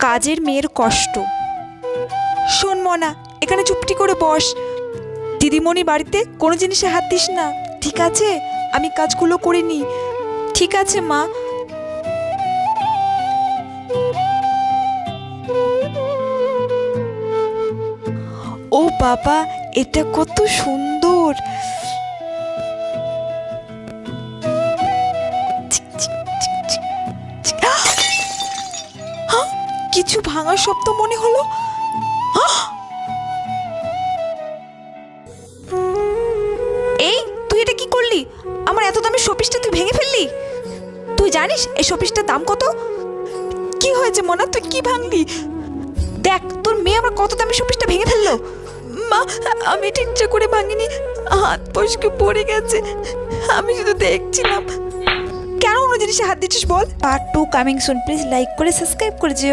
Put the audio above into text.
কাজের মেয়ের কষ্ট। শোন মনা, এখানে চুপটি করে বস। দিদিমণি বাড়িতে কোনো জিনিসে হাত দিস না, ঠিক আছে? আমি কাজগুলো করে নি। ঠিক আছে মা। ও বাবা, এটা কত সুন্দর! কিছু ভাঙার শব্দ মনে হলো। এই, তুই এটা কি করলি? আমার এত দামের শোপিসটা তুই ভেঙে ফেললি? তুই জানিস এই শোপিসটার দাম কত? কি হয়েছে মনা, তুই কি ভাঙলি? দেখ, তোর মেয়ে আমার কত দামের শোপিসটা ভেঙে ফেললো। মা, আমি এটা ইচ্ছা করে ভাঙিনি, হাত ফসকে পড়ে গেছে, আমি শুধু দেখছিলাম। কেন অন্য জিনিসে হাত দিচ্ছিস বল? Part 2 coming soon. Please like করে সাবস্ক্রাইব করে যেও।